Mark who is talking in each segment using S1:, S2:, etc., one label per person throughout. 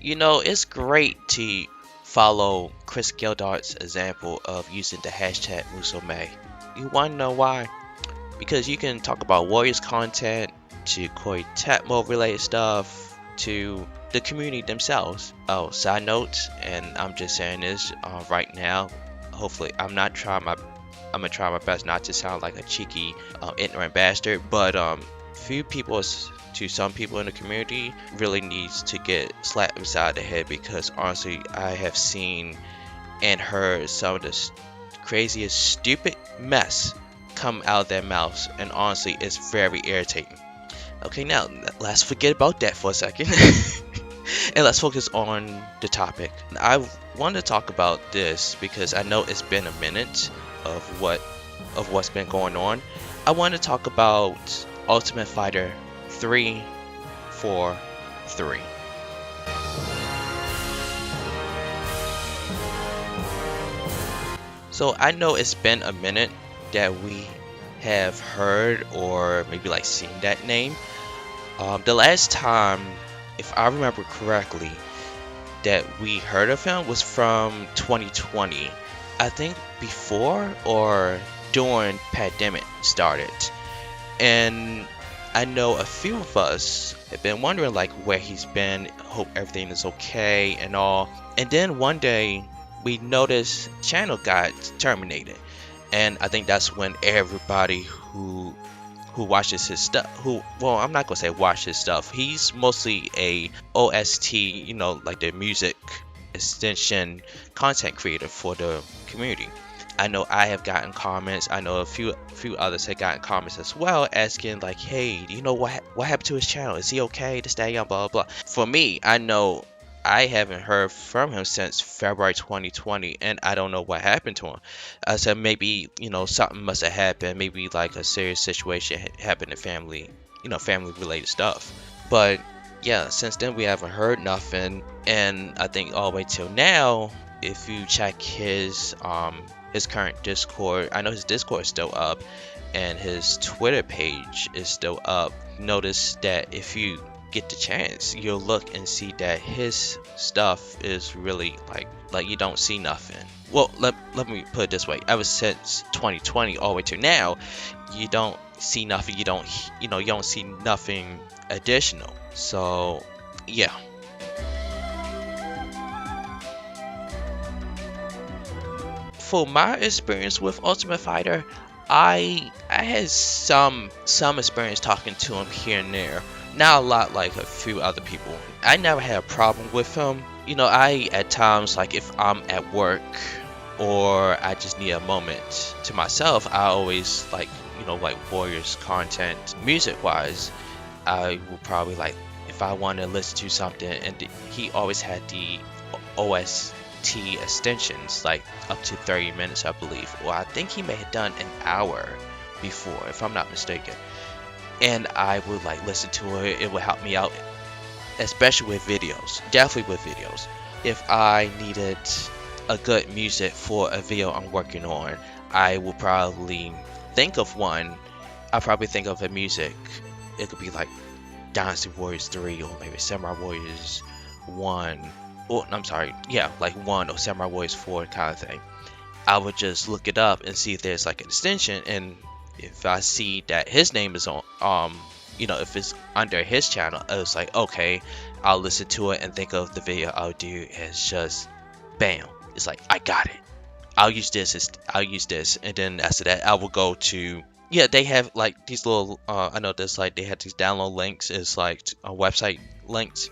S1: It's great to follow Chris Gildart's example of using the hashtag MusouMay. You want to know why? Because you can talk about Warriors content, to quartet mode related stuff, to the community themselves. Oh, side note, and I'm just saying this right now. Hopefully, I'm gonna try my best not to sound like a cheeky, ignorant bastard. But few people, to some people in the community, really needs to get slapped beside the head because honestly, I have seen and heard some of the craziest, stupid mess come out of their mouths, and honestly, it's very irritating. Okay, now let's forget about that for a second. And let's focus on the topic. I want to talk about this because I know it's been a minute of what's been going on. I want to talk about Ultimate Fighter 343. So I know it's been a minute that we have heard or maybe like seen that name. The last time, if I remember correctly, that we heard of him was from 2020. I think before or during pandemic started. And I know a few of us have been wondering like where he's been, hope everything is okay and all. And then one day we noticed channel got terminated. And I think that's when everybody who watches his stuff, I'm not gonna say watch his stuff. He's mostly a OST, like the music extension content creator for the community. I know I have gotten comments. I know a few others have gotten comments as well, asking like, "Hey, what happened to his channel? Is he okay? This, that, young, blah, blah, blah." For me, I know I haven't heard from him since February 2020, and I don't know what happened to him. I said maybe something must have happened. Maybe like a serious situation happened in family, family related stuff. But yeah, since then we haven't heard nothing, and I think all the way till now, if you check his current Discord, I know his Discord is still up, and his Twitter page is still up. Notice that if you get the chance, you'll look and see that his stuff is really like you don't see nothing. Well, let me put it this way: ever since 2020 all the way to now, you don't see nothing. You don't see nothing additional. So yeah. For my experience with Ultimate Fighter, I had some experience talking to him here and there. Not a lot like a few other people. I never had a problem with him. I at times, like if I'm at work or I just need a moment to myself, I always like Warriors content music wise, I will probably like if I want to listen to something, and he always had the OST extensions like up to 30 minutes, I believe. Well, I think he may have done an hour before, if I'm not mistaken. And I would like listen to it. It would help me out, especially with videos. Definitely with videos. If I needed a good music for a video I'm working on, I will probably think of one. I'll probably think of a music. It could be like Dynasty Warriors 3 or maybe Samurai Warriors 1. Or I'm sorry, yeah, like 1 or Samurai Warriors 4 kind of thing. I would just look it up and see if there's like an extension, and if I see that his name is on, if it's under his channel, it's like, okay, I'll listen to it and think of the video I'll do as just, bam. It's like, I got it. I'll use this. And then after that, I will go to, yeah, they have like these little, I know there's like, they have these download links. It's like a website links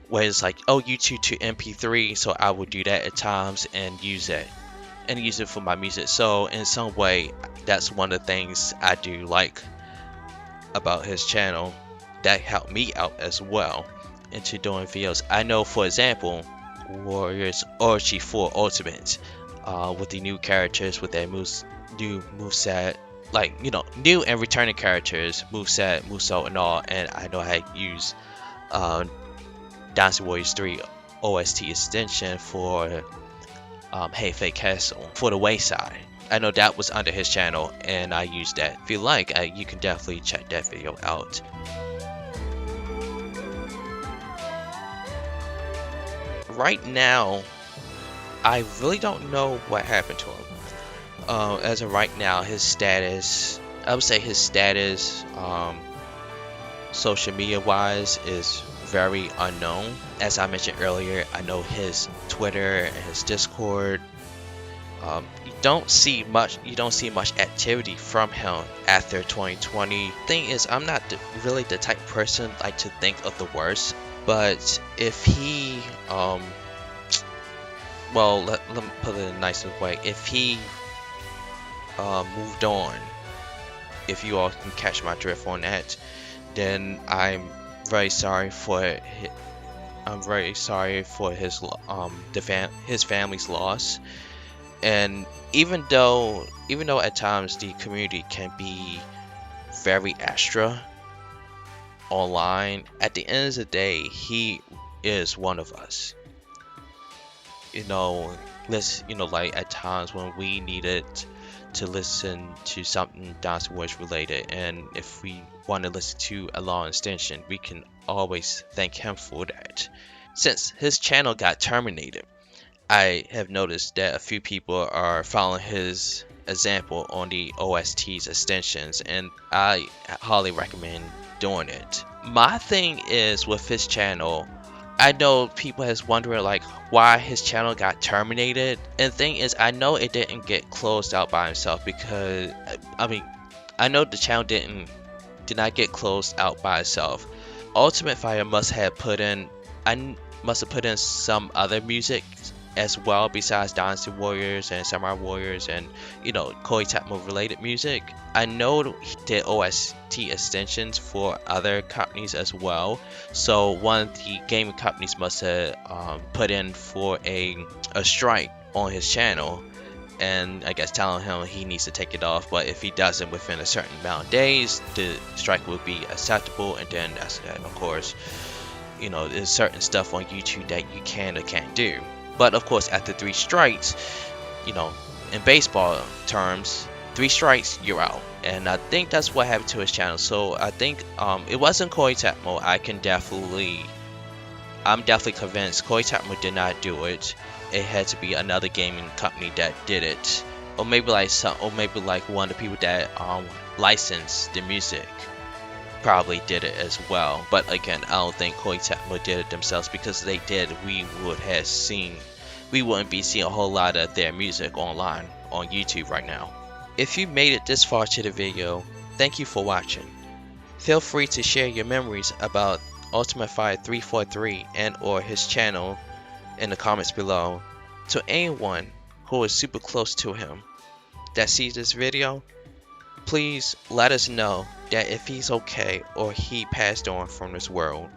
S1: where it's like, oh, YouTube to MP3. So I would do that at times and use it. And use it for my music. So in some way, that's one of the things I do like about his channel that helped me out as well into doing videos. I know, for example, Warriors OST 4 Ultimate, with the new characters, with their new moveset, like new and returning characters, moveset, Musou and all. And I know I use Dynasty Warriors 3 OST extension for Hey Fake Castle for the Wayside. I know that was under his channel, and I used that. If you like, you can definitely check that video out. right now, I really don't know what happened to him. As of right now, his status, I would say his status, social media wise, is very unknown. As I mentioned earlier, I know his Twitter and his Discord. You don't see much activity from him after 2020. Thing is, I'm not really the type of person like to think of the worst. But if he, well, let me put it in a nicer way. If he moved on, if you all can catch my drift on that, then I'm very sorry for his family's loss. And even though at times the community can be very extra online, at the end of the day, he is one of us. Like at times when we needed to listen to something Dynasty Warriors related, and if we want to listen to a long extension, we can always thank him for that. Since his channel got terminated, I have noticed that a few people are following his example on the OST's extensions, and I highly recommend doing it. My thing is with his channel, I know people has wondering like why his channel got terminated, and the thing is, I know it didn't get closed out by himself, because I know the channel did not get closed out by itself. UltimateFighter must have put in some other music as well besides Dynasty Warriors and Samurai Warriors and Koei Tecmo related music. I know he did OST extensions for other companies as well, so one of the gaming companies must have put in for a strike on his channel, and I guess telling him he needs to take it off, but if he doesn't within a certain amount of days, the strike will be acceptable. And then of course, there's certain stuff on YouTube that you can or can't do. But of course, after 3 strikes, in baseball terms, 3 strikes, you're out. And I think that's what happened to his channel. So I think it wasn't Koei Tecmo. I'm definitely convinced Koei Tecmo did not do it. It had to be another gaming company that did it, or maybe like one of the people that licensed the music probably did it as well. But again, I don't think Koei Tecmo did it themselves, because if they did, we wouldn't be seeing a whole lot of their music online on YouTube right now. If you made it this far to the video, thank you for watching. Feel free to share your memories about UltimateFighter343 and or his channel in the comments below to anyone who is super close to him that sees this video. Please let us know that if he's okay or he passed on from this world.